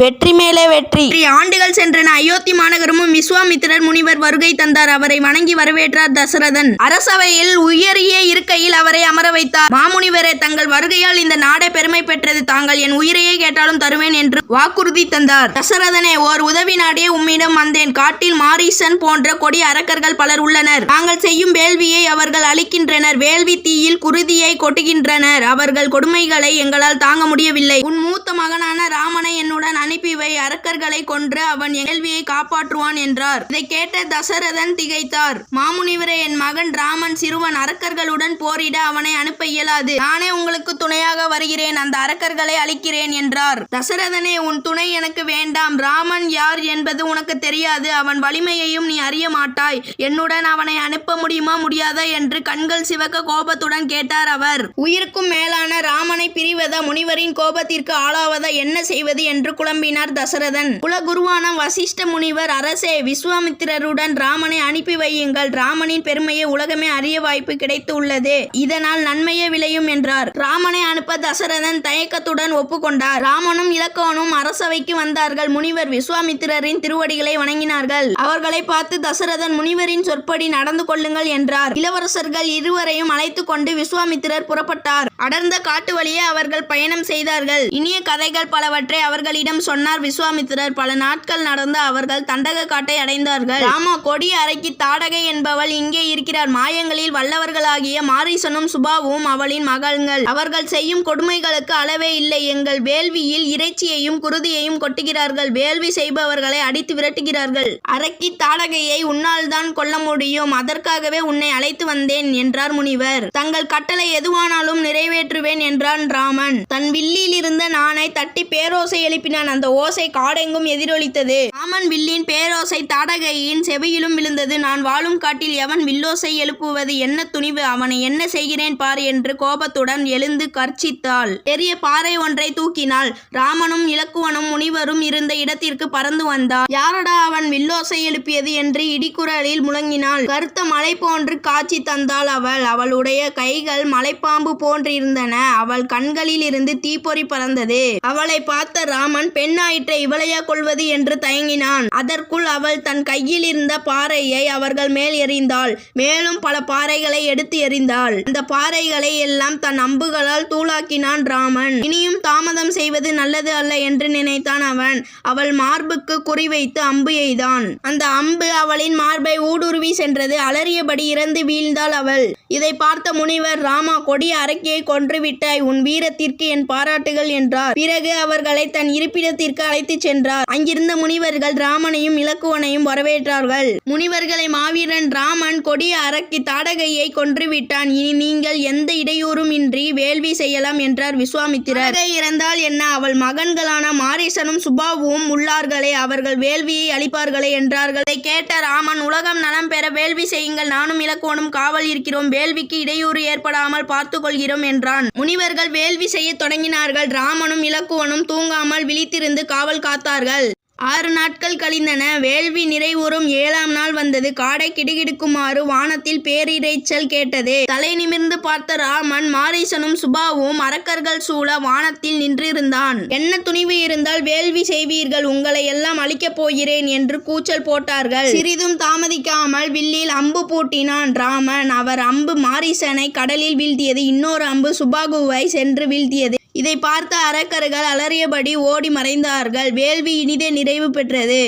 வெற்றி மேலே வெற்றி. ஆண்டுகள் சென்றன. அயோத்தி மாநகரமும் விஸ்வாமித்திரர் முனிவர் வருகை தந்தார். அவரை வணங்கி வரவேற்றார் தசரதன். அரசவையில் உயரிய இருக்கையில் அவரை அமர வைத்தார். மாமுனிவரே, தங்கள் வருகையால் இந்த நாடே பெருமை பெற்றது. தாங்கள் என் உயிரையே கேட்டாலும் தருவேன் என்று வாக்குறுதி தந்தார். தசரதனே, ஓர் உதவி நாடே உம்மிடம் வந்தேன். காட்டில் மாரீசன் போன்ற கொடிய அரக்கர்கள் பலர் உள்ளனர். தாங்கள் செய்யும் வேள்வியை அவர்கள் அழிக்கின்றனர். வேள்வி தீயில் குருதியை கொட்டுகின்றனர். அவர்கள் கொடுமைகளை எங்களால் தாங்க முடியவில்லை. உன் மூத்த மகனான ராமனை என்னுடன் அனுப்பி வை. அரக்கர்களை கொன்று அவன் கேள்வியை காப்பாற்றுவான் என்றார். இதை கேட்ட தசரதன் திகைத்தார். மாமுனிவரே, என் மகன் ராமன் சிறுவன். அரக்கர்களுடன் போரிட அவனை அனுப்ப இயலாது. நானே உங்களுக்கு துணையாக வருகிறேன். அந்த அரக்கர்களை அழிக்கிறேன் என்றார். தசரதனே, உன் துணை எனக்கு வேண்டாம். ராமன் யார் என்பது உனக்கு தெரியாது. அவன் வலிமையையும் நீ அறிய மாட்டாய். என்னுடன் அவனை அனுப்ப முடியுமா முடியாதா என்று கண்கள் சிவக்க கோபத்துடன் கேட்டார் அவர். உயிருக்கும் மேலான ராமனை பிரிவதா, முனிவரின் கோபத்திற்கு ஆளாவதா, என்ன செய்வது என்று குழம்பினார் தசரதன். குலகுருவான வசிஷ்ட முனிவர், அரசே, விஸ்வாமித்திரருடன் ராமனை அனுப்பி வையுங்கள். ராமனின் பெருமையை உலகமே அறிய வாய்ப்பு கிடைத்து உள்ளது. இதனால் நன்மையே விளையும் என்றார். ராமனை அனுப்ப தசரதன் தயக்கத்துடன் ஒப்புக்கொண்டார். ராமனும் இலக்குவனும் அரசவைக்கு வந்தார்கள். முனிவர் விஸ்வாமித்திரரின் திருவடிகளை வணங்கினார்கள். அவர்களை பார்த்து தசரதன், முனிவரின் சொற்படி நடந்து கொள்ளுங்கள் என்றார். இளவரசர்கள் இருவரையும் அழைத்து கொண்டு விஸ்வாமித்திரர் புறப்பட்டார். அடர்ந்த காட்டு வழியே அவர்கள் பயணம் செய்தார்கள். இனிய கதைகள் பலவற்றை அவர்களிடம் சொன்னார் விஸ்வாமித்திரர். பல நாட்கள் நடந்து அவர்கள் தண்டக காட்டை அடைந்தார்கள். ராமா, கொடிய அரக்கி தாடகை என்பவள் இங்கே இருக்கிறார். மாயங்களில் வல்லவர்களாகிய மாரீசனும் சுபாவும் அவளின் மகள்கள். அவர்கள் செய்யும் கொடுமைகளுக்கு அளவே இல்லை. எங்கள் வேள்வியில் இறைச்சியையும் குருதியையும் கொட்டுகிறார்கள். வேள்வி செய்பவர்களை அடித்து விரட்டுகிறார்கள். அரக்கி தாடகையை உன்னால் தான் கொல்ல முடியும். அதற்காகவே உன்னை அழைத்து வந்தேன் என்றார் முனிவர். தங்கள் கட்டளை எதுவானாலும் நிறைவேற்றுவேன் என்றான் ராமன். தன் வில்லில் இருந்த நாணை தட்டி பேரோசை எழுப்பினான். அந்த ஓசை காடெங்கும் எதிரொலித்தது. ராமன் வில்லின் பேரோசை தாடகையின் செவியிலும் விழுந்தது. நான் வாழும் காட்டில் எவன் வில்லோசை எழுப்புவது? என்ன துணிவு! அவனை என்ன செய்கிறேன் பார் என்று கோபத்துடன் எழுந்து கர்ச்சித்தாள். பெரிய பாறை ஒன்றை தூக்கினாள். ராமனும் இலக்குவனும் முனிவரும் இருந்த இடத்திற்கு பறந்து வந்தார். யாரடா அவன் வில்லோசை எழுப்பியது என்று இடிக்குரலில் முழங்கினாள். கருத்த மலை போன்று காட்சி தந்தாள் அவள். அவளுடைய கைகள் மலைப்பாம்பு போன்றிருந்தன. அவள் கண்களில் இருந்து தீப்பொறி பறந்தது. அவளை பார்த்த ராமன், பெண்ணாயிற்றை இவளையா கொள்வது என்று தயங்கினான். அதற்குள் அவள் தன் கையில் இருந்த பாறையை அவர்கள் மேல் எறிந்தாள். மேலும் பல பாறைகளை எடுத்து எறிந்தாள். அந்த பாறைகளை எல்லாம் தன் அம்புகளால் தூளாக்கினான் ராமன். இனியும் தாமதம் செய்வது நல்லது அல்ல என்று நினைத்தான் அவன். அவள் மார்புக்கு குறிவைத்து அம்பு எய்தான். அந்த அம்பு அவளின் மார்பை ஊடுருவி சென்றது. அலறியபடி இறந்து வீழ்ந்தாள் அவள். இதை பார்த்த முனிவர், ராமா, கொடிய அரக்கியை கொன்றுவிட்டாய். உன் வீரத்திற்கு என் பாராட்டுகள் என்றார். பிறகு அவர்களை தன் இருப்பிடத்திற்கு அழைத்துச் சென்றார். அங்கிருந்த முனிவர்கள் ராமனையும் இலக்குவனையும் வரவேற்றார்கள். முனிவர்களை, மாவீரன் ராமன் கொடிய அரக்கி தாடகையை கொன்றுவிட்டான். இனி நீங்கள் எந்த இடையூறும் இன்றி வேள்வி செய்யலாம் என்றார் விஸ்வாமித்திரர். இறந்தால் என்ன? அவள் மகன்களான மாரீசனும் சுபாவும் உள்ளார்களே, அவர்கள் வேள்வியை அளிப்பார்களே என்றார்கள். இதை கேட்ட ராமன், உலகம் நலம் பெற வேள்வி செய்யுங்கள். நானும் இலக்குவனும் காவல் இருக்கிறோம். வேள்விக்கு இடையூறு ஏற்படாமல் பார்த்து கொள்கிறோம் என்றான். முனிவர்கள் வேள்வி செய்ய தொடங்கினார்கள். ராமனும் இலக்குவனும் தூங்காமல் விழித்திருந்து காவல் காத்தார்கள். 6 நாட்கள் கழிந்தன. வேள்வி நிறைவுறும் 7ஆம் நாள் வந்தது. காடை கிடுகிடுக்குமாறு வானத்தில் பேரிரைச்சல் கேட்டது. தலை நிமிர்ந்து பார்த்த ராமன், மாரீசனும் சுபாவும் அரக்கர்கள் சூழ வானத்தில் நின்றிருந்தான். என்ன துணிவு இருந்தால் வேள்வி செய்வீர்கள்? உங்களை எல்லாம் அழிக்கப் போகிறேன் என்று கூச்சல் போட்டார்கள். சிறிதும் தாமதிக்காமல் வில்லில் அம்பு பூட்டினான் ராமன். அவர் அம்பு மாரீசனை கடலில் வீழ்த்தியது. இன்னொரு அம்பு சுபாகுவை சென்று வீழ்த்தியது. இதை பார்த்த அரக்கர்கள் அலறியபடி ஓடி மறைந்தார்கள். வேள்வி இனிதே நிறைவு பெற்றது.